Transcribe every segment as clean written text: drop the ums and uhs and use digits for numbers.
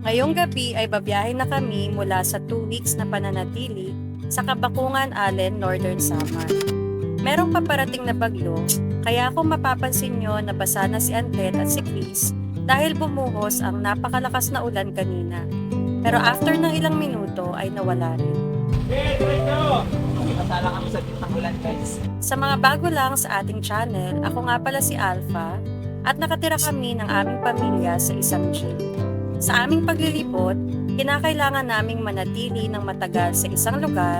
Ngayong gabi ay babiyahe na kami mula sa 2 weeks na pananatili sa Kabakungan Allen, Northern Samar. Merong paparating na bagyo, kaya kung mapapansin nyo nabasa na si Antet at si Chris dahil bumuhos ang napakalakas na ulan kanina. Pero after ng ilang minuto ay nawala rin. Masala kami sa gitnang ulan, guys. Sa mga bago lang sa ating channel, ako nga pala si Alpha at nakatira kami ng aming pamilya sa isang gym. Sa aming paglilipot, kinakailangan naming manatili ng matagal sa isang lugar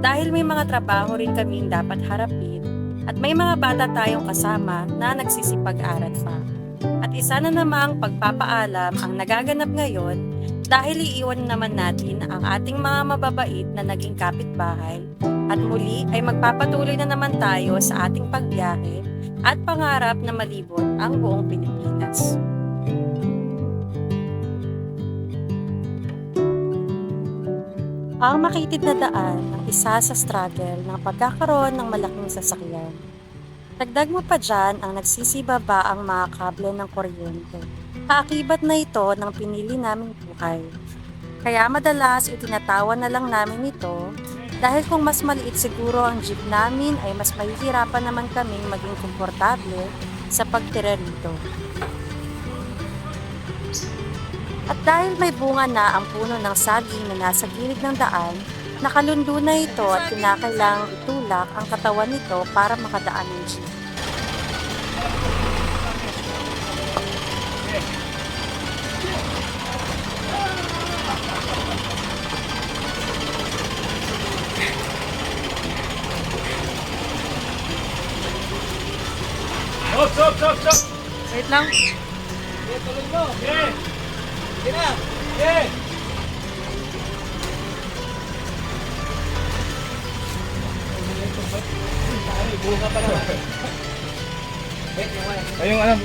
dahil may mga trabaho rin kaming dapat harapin at may mga bata tayong kasama na nagsisipag-aral pa. At isa na namang pagpapaalam ang nagaganap ngayon dahil iiwan naman natin ang ating mga mababait na naging kapitbahay at muli ay magpapatuloy na naman tayo sa ating pagbiyahe at pangarap na malibot ang buong Pilipinas. Ang makitid na daan ang isa sa struggle ng pagkakaroon ng malaking sasakyan. Dagdag mo pa dyan ang nagsisibaba ang mga kable ng kuryente. Kaakibat na ito ng pinili naming buhay. Kaya madalas itinatawan na lang namin ito dahil kung mas maliit siguro ang jeep namin ay mas mahihirapan naman kaming maging komportable sa pagtira rito. At dahil may bunga na ang puno ng saging na nasa gilid ng daan, nakalundo na ito at kinakailangang itulak ang katawan nito para makadaan ng jeep. Stop! Wait lang. Okay, tuloy mo. Okay. Sige na. Okay. Bunga pa naman. Wait, yung wala. Ayun alam.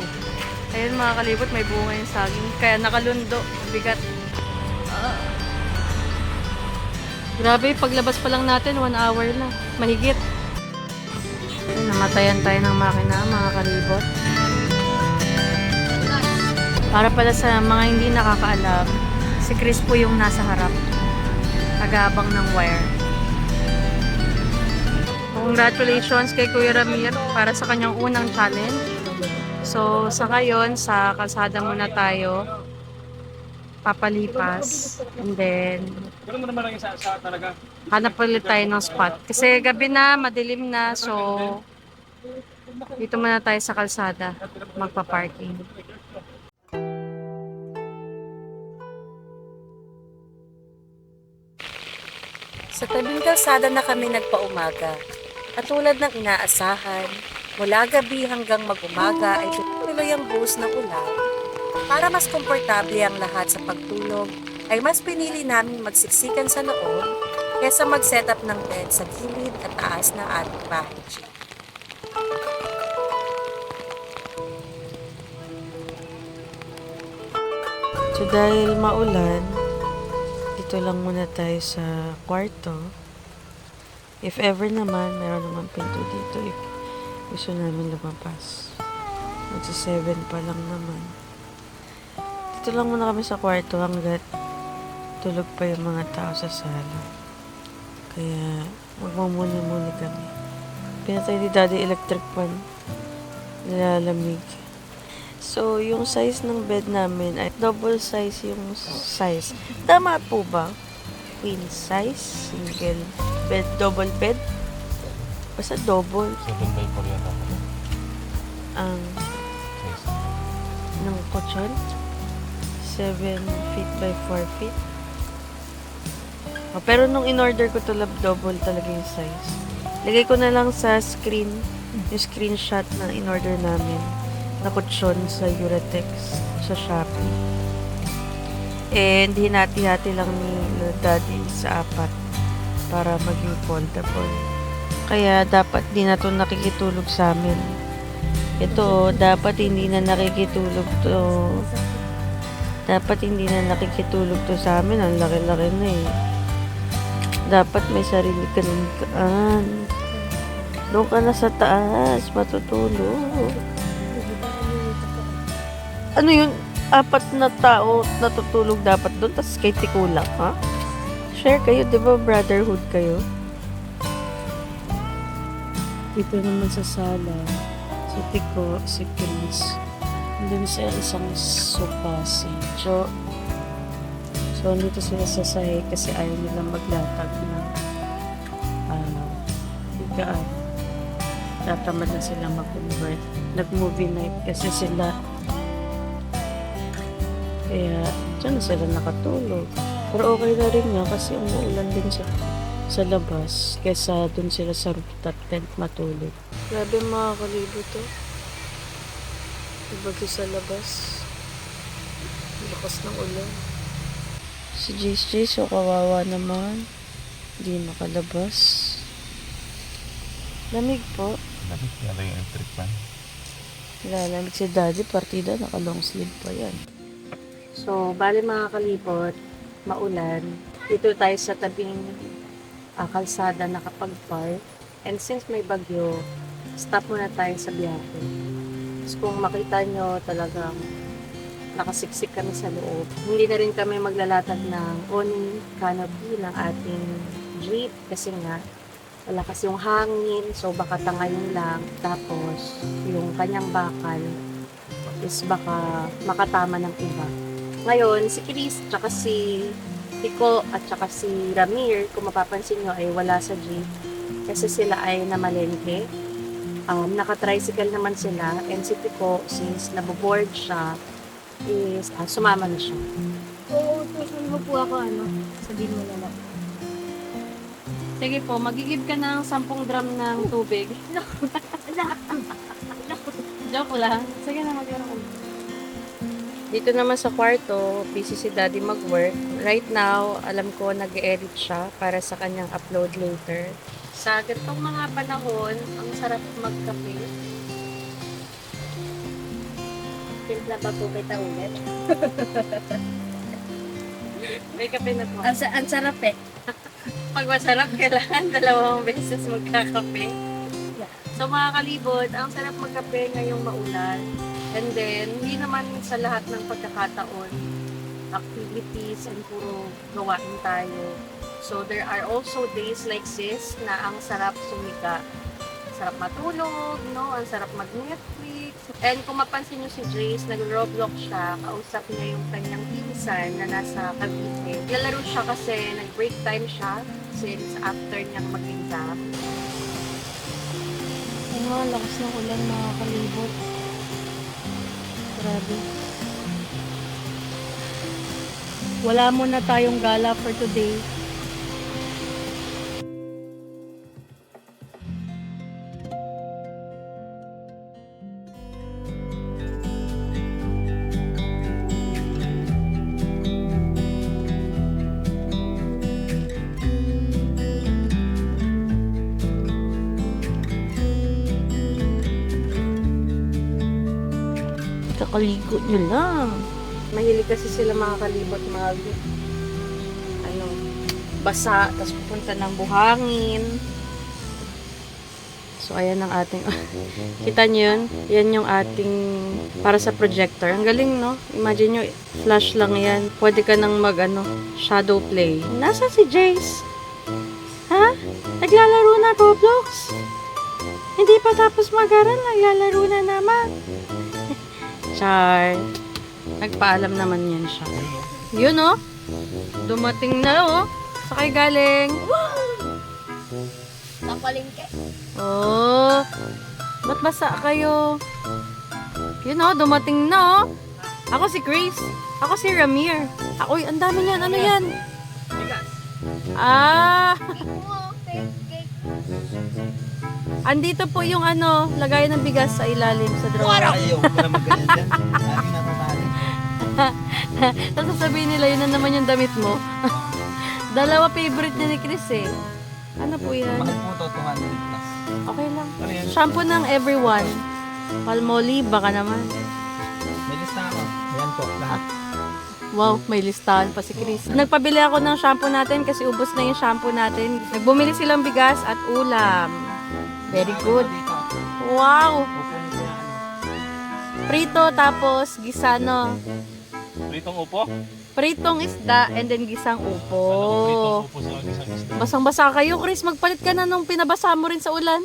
Ayun mga kalibot, may bunga yung saging. Kaya nakalundo. Bigat. Grabe, paglabas pa lang natin, 1 hour na. Mahigit. Ayun, namatayan tayo ng makina, mga kalibot. Para pala sa mga hindi nakakaalam, si Chris po yung nasa harap. Tagabang ng wire. Congratulations kay Kuya Ramir para sa kanyang unang challenge. So, sa ngayon, sa kalsada muna tayo papalipas. And then, Ganun mo naman lang yung sa talaga. hanap ulit tayo ng spot. Kasi gabi na, madilim na. So, dito muna tayo sa kalsada. Magpa-parking. Sa tabing kalsada na kami nagpaumaga. At tulad ng inaasahan, mula gabi hanggang mag-umaga ay tuloy ang buhos ng ulan. Para mas komportable ang lahat sa pagtulog, ay mas pinili namin magsiksikan sa loob kaysa mag-set up ng bed sa gilid at taas ng ating bahay. So dahil maulan, dito lang muna tayo sa kwarto. If ever naman, meron naman pinto dito if gusto namin lumabas. Magsa 7 pa lang naman. Dito lang muna kami sa kwarto hanggat tulog pa yung mga tao sa sala. Kaya magmumuni-muni kami. Pinatay ni Daddy electric fan. Nilalamig. So, yung size ng bed namin ay double size yung size. Tama po ba? Queen size, single bed, double bed? Basta double. 7 by 4 yata. Ang ng kutsyon. 7 feet by 4 feet. Oh, pero nung in-order ko to double talaga yung size. Lagay ko na lang sa screen yung screenshot na in-order namin na kutsyon sa Uratex sa Shopee. And hinati-hati lang ni Daddy sa 4 para maging foldable. Kaya dapat di na to nakikitulog sa amin. Ito, dapat hindi na nakikitulog to. Dapat hindi na nakikitulog to sa amin. Ang laki-laki na eh. Dapat may sarili ka ng kaan. Doon ka na sa taas, matutulog. Ano yun? apat na tao natutulog dapat doon, tapos kay Tiko lang, ha? Share kayo, di ba? Brotherhood kayo. Dito naman sa sala, si Tiko, si Chris. Doon sa isang sofa, si Jo. So, dito sila sa sahig kasi ayaw nilang maglatag ng higaan. Tatamad na sila mag-convert. Nag-movie night kasi sila. Kaya, dyan na sila nakatulog. Pero okay na rin nga kasi umuulan din sa labas. Kesa dun sila sa rooftop tent matulog. Grabe mga kalibot to. Ibagyo sa labas. Lakas ng ulan. Si JJ, so kawawa naman. Hindi makalabas. Lamig po. Lamig, yan lang yung electric fan. Lalamig si Daddy, partida, naka long sleeve pa yan. So, bali mga kalibot, maulan. Dito tayo sa tabing kalsada nakapag-park. And since may bagyo, stop muna tayo sa biyahe. So, kung makita nyo, talagang nakasiksik kami sa loob. Hindi na rin kami maglalatag ng awning canopy ng ating jeep kasi nga malakas yung hangin, so baka tangayin lang. Tapos, yung kanyang bakal is baka makatama ng iba. Ngayon, si Chris, tsaka si Tiko, at tsaka si Ramir, kung mapapansin nyo, ay wala sa jeep. Kasi sila ay namalengke. Naka-tricycle naman sila. And si Tiko, since naboboard siya, is sumama na siya. Oo, tusun mo po ako, sabihin mo na lang. Sige po, magigib ka ng 10 drum ng tubig. Joke lang. Sige na, mag-iwan ko. Dito naman sa kwarto, busy si Daddy mag-work. Right now, alam ko nag-edit siya para sa kanyang upload later. Sa ganitong mga panahon, ang sarap magkape. Timpla ba po kita ulit? May kape na po. Ang sarap eh. Pag masarap, kailangan 2 beses magkakape. So mga kalibot, ang sarap magkape ngayong maulan. And then, hindi naman sa lahat ng pagkakataon, activities and puro gawain tayo. So there are also days like this na ang sarap sumika. Sarap matulog, no? Ang sarap mag-Netflix. And kung mapansin nyo si Jace, nag-Roblox siya, kausap niya yung kanyang pinsan na nasa Cavite. Naglalaro siya kasi nag-break time siya since after niyang mag-exam. Ay, lakas ng ulan mga kalibot. Grabe. Wala muna tayong gala for today. Kakaligo nyo lang. Mahilig kasi sila mga kalibot basa, tapos pupunta ng buhangin. So, ayan ang ating, kita nyo yun? Yan yung ating, para sa projector. Ang galing, no? Imagine nyo, flash lang yan. Pwede ka nang shadow play. Nasa si Jace? Ha? Naglalaro na Roblox? Hindi pa tapos mag-aral, naglalaro na naman. Char. Nagpaalam naman yan siya. Yun, oh. Dumating na, oh. Sakay galing. Napalingke. Oh. Ba't basa kayo? Yun, oh. Dumating na, oh. Ako si Chris. Ako si Ramir. Ako, ang dami niyan. Ano yan? Ah. Andito po yung lagayan ng bigas sa ilalim sa drawer. Ayaw ko na magganyan dyan. Lagi na pamali. Tapos sasabihin nila, yun na naman yung damit mo. Dalawa favorite niya ni Chris eh. Ano po yan? Mahal po ito, 200 plus. Okay lang. Ano yan? Shampoo ng everyone. Palmolive, baka naman. May lista ako. Ayan po, lahat. Wow, may listahan pa si Chris. Nagpabili ako ng shampoo natin kasi ubos na yung shampoo natin. Nagbumili silang bigas at ulam. Very good. Wow! Pupunin ko na Prito tapos gisano. Pritong upo? Pritong isda and then gisang upo. Pritong upo sa isang isda. Basang-basa kayo, Chris. Magpalit ka na nung pinabasa mo rin sa ulan.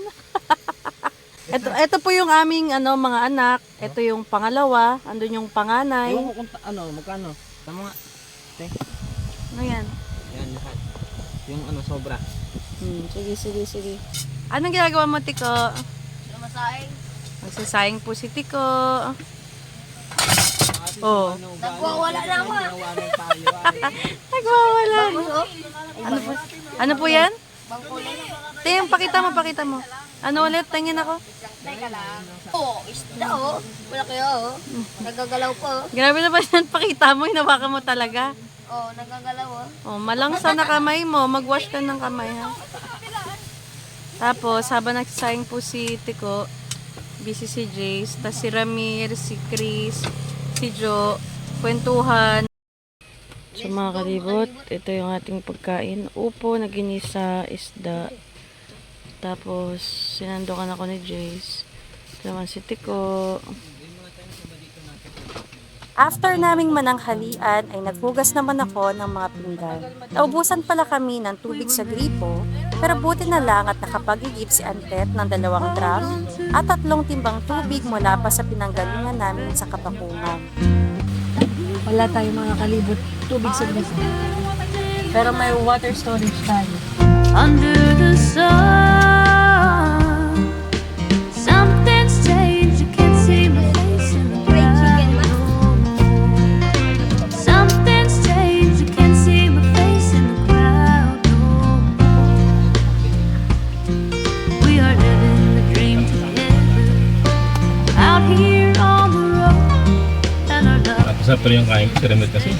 ito po yung aming mga anak. Ito yung pangalawa. Andun yung panganay. Yung kung magkano? Tama nga. Ano yan? Yan, lahat. Yung sobra. Sige. Anong ginagawa mo, Tiko? Lumasaing. Magsasayang po si Tiko. Oh. Nagwawala na ako. Nagwawala. Bangko. Ano po yan? Bangko na lang. Tingin, pakita mo. Ano ulit? Tingin ako. Teka lang. Oh, isda oh. Wala kayo oh. Nagagalaw po. Grabe na ba yan? Pakita mo, hinawakan mo talaga. Oh, nagagalaw oh. Oh, malangsa na kamay mo. Mag-wash ka ng kamay, ha? Tapos, habang nagsasayang po si Tiko, busy si Jace, tas si Ramir, si Chris, si Jo, kwentuhan. So mga kalibot, ito yung ating pagkain. Upo, naginisa, isda. Tapos, sinandokan ako ni Jace. Ito naman si Tiko. After naming mananghalian ay naghugas naman ako ng mga pinggan. Naubusan pala kami ng tubig sa gripo, pero buti na lang at nakapag-igib si Antet ng 2 drum at 3 timbang tubig mula pa sa pinanggalingan namin sa Kapakungan. Wala tayo mga kalibot tubig sa basa. Pero may water storage tayo. Under the sun, something's changed. You can't see my face in the Fried chicken ba? crowd. Something's changed. You can't see my face in the crowd. We are living the dream together out here on the road, and our love. Tapos pa yung kain ko, siramit kasi.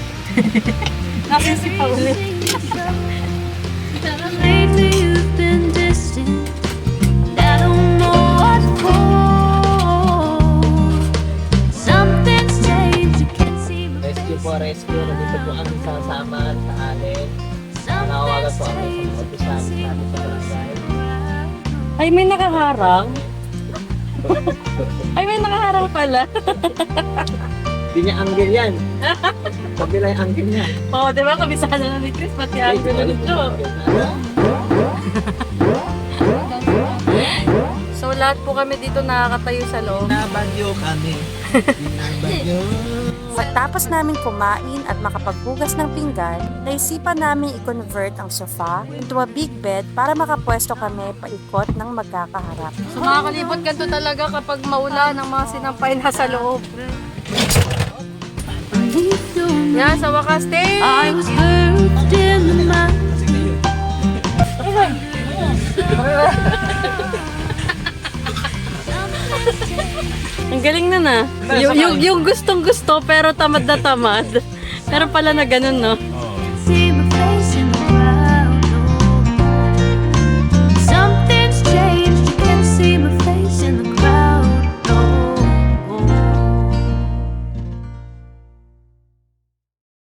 Nakisi pa ulit. Lately you've been distant, and I don't know what for. Something's changed, you can't see my Rescue po, rescue. Nandito po kami sasama sa alin. Nakawagan po kami sa mga opisan natin sa barangay. Ay, may nakaharang. Ay, may nakaharang pala. Hindi niya angle yan. Kabila yung angle niya. Oo, di ba? Kabisado na ni Chris, pati ang gulo nito. So, lahat po kami dito nakakatayo sa loob. Binabagyo kami. Binabagyo. Pagtapos namin kumain at makapaghugas ng pinggan, naisipan namin i-convert ang sofa into a big bed para makapwesto kami paikot ng magkakaharap. So, mga kalibot, ganito talaga kapag maulan ng mga sinampay nasa loob. Yan, sa wakas, stay! I was birthed in the mind. Ang galing na na. Yung gustong gusto pero tamad na tamad. Pero pala na ganun, no? Oo.